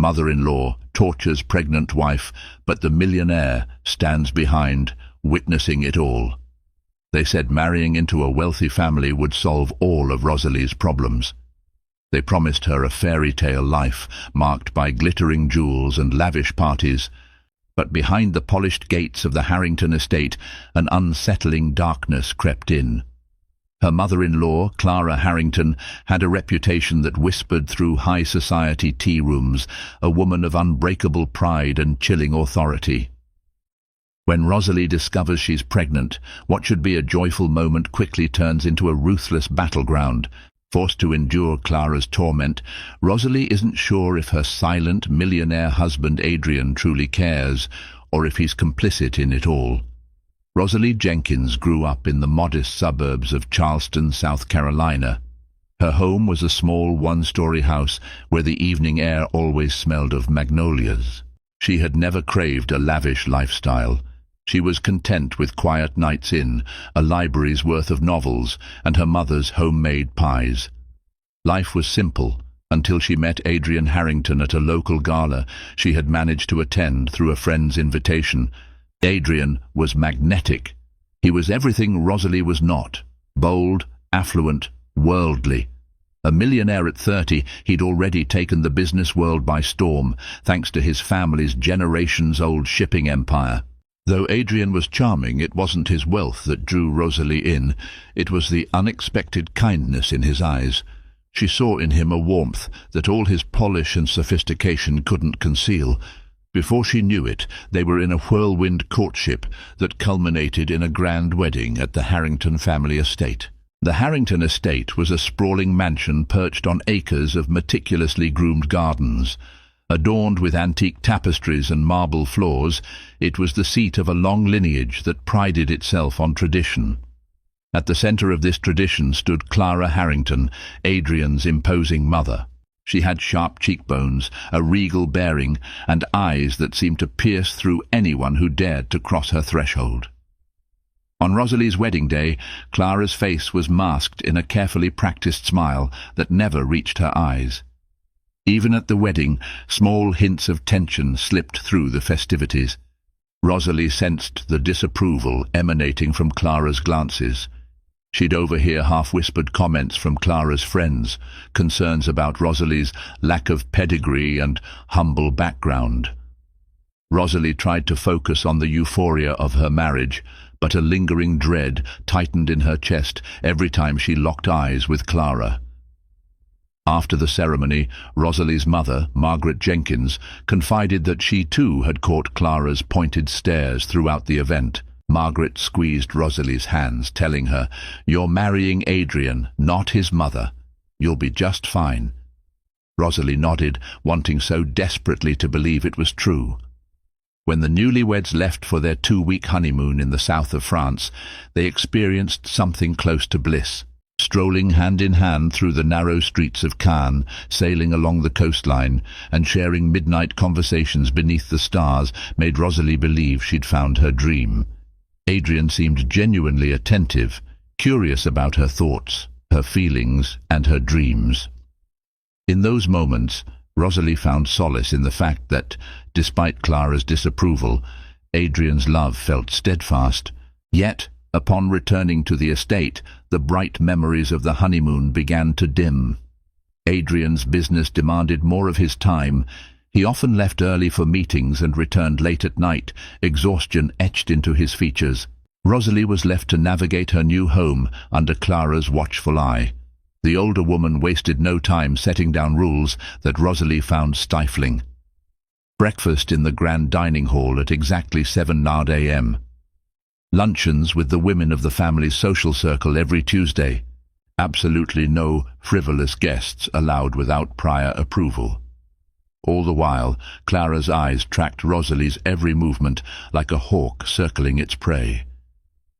mother-in-law tortures pregnant wife, but the millionaire stands behind, witnessing it all. They said marrying into a wealthy family would solve all of Rosalie's problems. They promised her a fairy tale life, marked by glittering jewels and lavish parties. But behind the polished gates of the Harrington estate, an unsettling darkness crept in. Her mother-in-law, Clara Harrington, had a reputation that whispered through high society tea rooms, a woman of unbreakable pride and chilling authority. When Rosalie discovers she's pregnant, what should be a joyful moment quickly turns into a ruthless battleground. Forced to endure Clara's torment, Rosalie isn't sure if her silent millionaire husband Adrian truly cares, or if he's complicit in it all. Rosalie Jenkins grew up in the modest suburbs of Charleston, South Carolina. Her home was a small one-story house where the evening air always smelled of magnolias. She had never craved a lavish lifestyle. She was content with quiet nights in, a library's worth of novels, and her mother's homemade pies. Life was simple, until she met Adrian Harrington at a local gala she had managed to attend through a friend's invitation. Adrian was magnetic. He was everything Rosalie was not: bold, affluent, worldly. A millionaire at 30, he'd already taken the business world by storm, thanks to his family's generations-old shipping empire. Though Adrian was charming, it wasn't his wealth that drew Rosalie in. It was the unexpected kindness in his eyes. She saw in him a warmth that all his polish and sophistication couldn't conceal. Before she knew it, they were in a whirlwind courtship that culminated in a grand wedding at the Harrington family estate. The Harrington estate was a sprawling mansion perched on acres of meticulously groomed gardens. Adorned with antique tapestries and marble floors, it was the seat of a long lineage that prided itself on tradition. At the center of this tradition stood Clara Harrington, Adrian's imposing mother. She had sharp cheekbones, a regal bearing, and eyes that seemed to pierce through anyone who dared to cross her threshold. On Rosalie's wedding day, Clara's face was masked in a carefully practiced smile that never reached her eyes. Even at the wedding, small hints of tension slipped through the festivities. Rosalie sensed the disapproval emanating from Clara's glances. She'd overhear half-whispered comments from Clara's friends, concerns about Rosalie's lack of pedigree and humble background. Rosalie tried to focus on the euphoria of her marriage, but a lingering dread tightened in her chest every time she locked eyes with Clara. After the ceremony, Rosalie's mother, Margaret Jenkins, confided that she too had caught Clara's pointed stares throughout the event. Margaret squeezed Rosalie's hands, telling her, "You're marrying Adrian, not his mother. You'll be just fine." Rosalie nodded, wanting so desperately to believe it was true. When the newlyweds left for their 2-week honeymoon in the south of France, they experienced something close to bliss. Strolling hand in hand through the narrow streets of Cannes, sailing along the coastline, and sharing midnight conversations beneath the stars made Rosalie believe she'd found her dream. Adrian seemed genuinely attentive, curious about her thoughts, her feelings, and her dreams. In those moments, Rosalie found solace in the fact that, despite Clara's disapproval, Adrian's love felt steadfast. Yet, upon returning to the estate, the bright memories of the honeymoon began to dim. Adrian's business demanded more of his time. He often left early for meetings and returned late at night, exhaustion etched into his features. Rosalie was left to navigate her new home under Clara's watchful eye. The older woman wasted no time setting down rules that Rosalie found stifling. Breakfast in the grand dining hall at exactly 7 a.m. Luncheons with the women of the family's social circle every Tuesday. Absolutely no frivolous guests allowed without prior approval. All the while, Clara's eyes tracked Rosalie's every movement like a hawk circling its prey.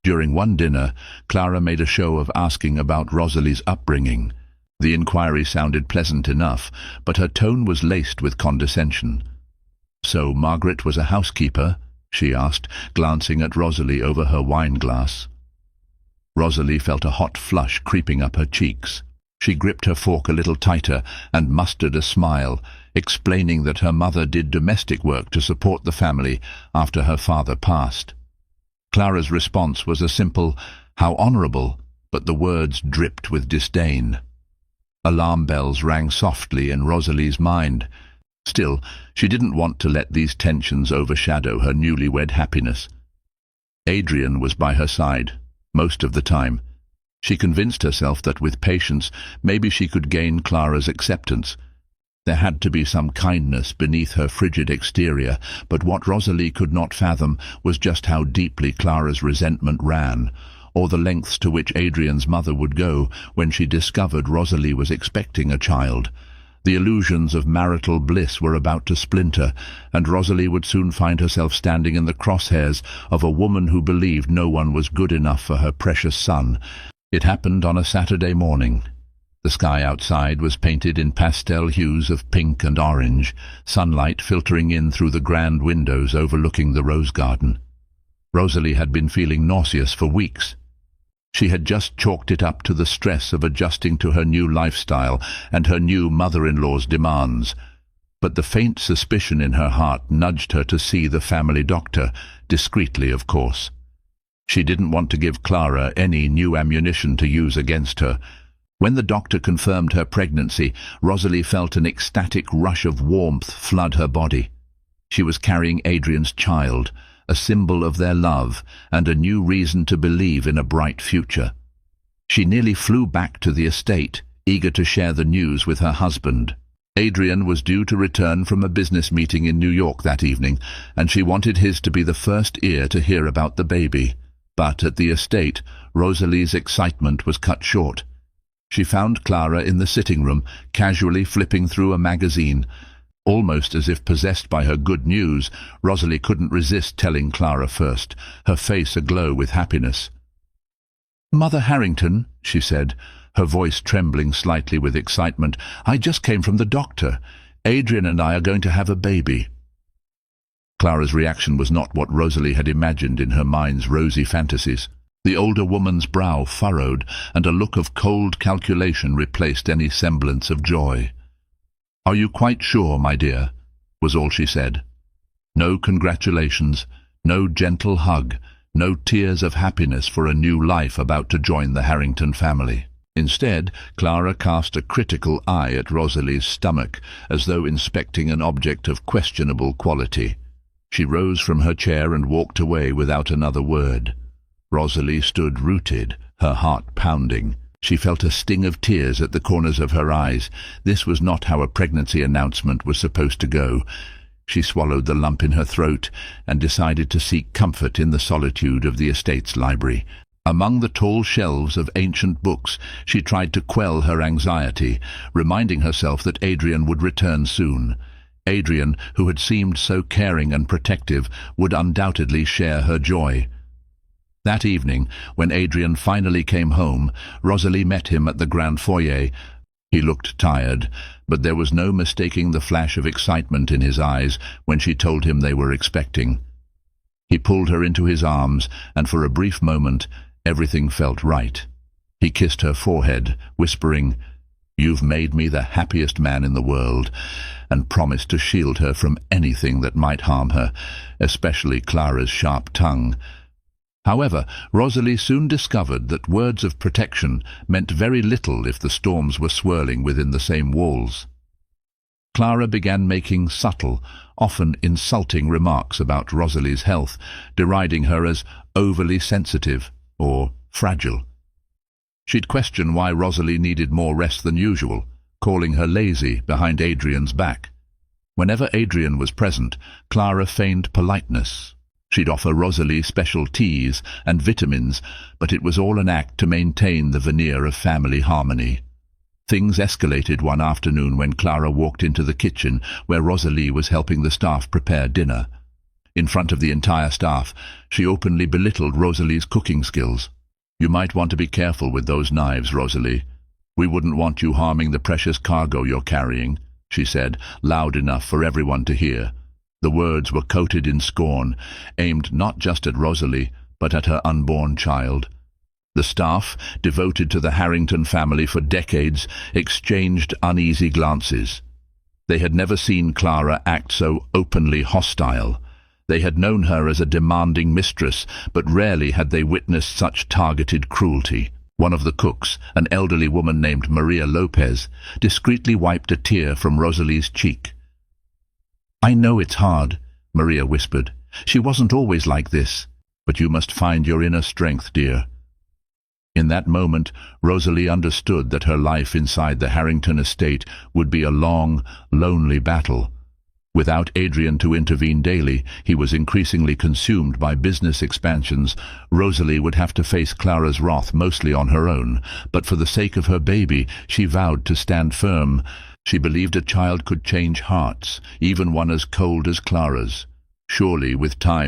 During one dinner, Clara made a show of asking about Rosalie's upbringing. The inquiry sounded pleasant enough, but her tone was laced with condescension. "So Margaret was a housekeeper?" she asked, glancing at Rosalie over her wine-glass. Rosalie felt a hot flush creeping up her cheeks. She gripped her fork a little tighter and mustered a smile. explaining that her mother did domestic work to support the family after her father passed. Clara's response was a simple, "How honourable," but the words dripped with disdain. Alarm bells rang softly in Rosalie's mind. Still, she didn't want to let these tensions overshadow her newlywed happiness. Adrian was by her side, most of the time. She convinced herself that with patience, maybe she could gain Clara's acceptance. There had to be some kindness beneath her frigid exterior, but what Rosalie could not fathom was just how deeply Clara's resentment ran, or the lengths to which Adrian's mother would go when she discovered Rosalie was expecting a child. The illusions of marital bliss were about to splinter, and Rosalie would soon find herself standing in the crosshairs of a woman who believed no one was good enough for her precious son. It happened on a Saturday morning. The sky outside was painted in pastel hues of pink and orange, sunlight filtering in through the grand windows overlooking the rose garden. Rosalie had been feeling nauseous for weeks. She had just chalked it up to the stress of adjusting to her new lifestyle and her new mother-in-law's demands. But the faint suspicion in her heart nudged her to see the family doctor, discreetly of course. She didn't want to give Clara any new ammunition to use against her. When the doctor confirmed her pregnancy, Rosalie felt an ecstatic rush of warmth flood her body. She was carrying Adrian's child, a symbol of their love and a new reason to believe in a bright future. She nearly flew back to the estate, eager to share the news with her husband. Adrian was due to return from a business meeting in New York that evening, and she wanted his to be the first ear to hear about the baby. But at the estate, Rosalie's excitement was cut short. She found Clara in the sitting room, casually flipping through a magazine. Almost as if possessed by her good news, Rosalie couldn't resist telling Clara first, her face aglow with happiness. "Mother Harrington," she said, her voice trembling slightly with excitement, "I just came from the doctor. Adrian and I are going to have a baby." Clara's reaction was not what Rosalie had imagined in her mind's rosy fantasies. The older woman's brow furrowed, and a look of cold calculation replaced any semblance of joy. "Are you quite sure, my dear?" was all she said. No congratulations, no gentle hug, no tears of happiness for a new life about to join the Harrington family. Instead, Clara cast a critical eye at Rosalie's stomach, as though inspecting an object of questionable quality. She rose from her chair and walked away without another word. Rosalie stood rooted, her heart pounding. She felt a sting of tears at the corners of her eyes. This was not how a pregnancy announcement was supposed to go. She swallowed the lump in her throat and decided to seek comfort in the solitude of the estate's library. Among the tall shelves of ancient books, she tried to quell her anxiety, reminding herself that Adrian would return soon. Adrian, who had seemed so caring and protective, would undoubtedly share her joy. That evening, when Adrian finally came home, Rosalie met him at the grand foyer. He looked tired, but there was no mistaking the flash of excitement in his eyes when she told him they were expecting. He pulled her into his arms, and for a brief moment, everything felt right. He kissed her forehead, whispering, "You've made me the happiest man in the world," and promised to shield her from anything that might harm her, especially Clara's sharp tongue. However, Rosalie soon discovered that words of protection meant very little if the storms were swirling within the same walls. Clara began making subtle, often insulting remarks about Rosalie's health, deriding her as overly sensitive or fragile. She'd question why Rosalie needed more rest than usual, calling her lazy behind Adrian's back. Whenever Adrian was present, Clara feigned politeness. She'd offer Rosalie special teas and vitamins, but it was all an act to maintain the veneer of family harmony. Things escalated one afternoon when Clara walked into the kitchen where Rosalie was helping the staff prepare dinner. In front of the entire staff, she openly belittled Rosalie's cooking skills. "You might want to be careful with those knives, Rosalie. We wouldn't want you harming the precious cargo you're carrying," she said, loud enough for everyone to hear. The words were coated in scorn, aimed not just at Rosalie, but at her unborn child. The staff, devoted to the Harrington family for decades, exchanged uneasy glances. They had never seen Clara act so openly hostile. They had known her as a demanding mistress, but rarely had they witnessed such targeted cruelty. One of the cooks, an elderly woman named Maria Lopez, discreetly wiped a tear from Rosalie's cheek. "I know it's hard," Maria whispered. "She wasn't always like this. But you must find your inner strength, dear." In that moment, Rosalie understood that her life inside the Harrington estate would be a long, lonely battle. Without Adrian to intervene daily, he was increasingly consumed by business expansions. Rosalie would have to face Clara's wrath mostly on her own, but for the sake of her baby, she vowed to stand firm. She believed a child could change hearts, even one as cold as Clara's. Surely, with time,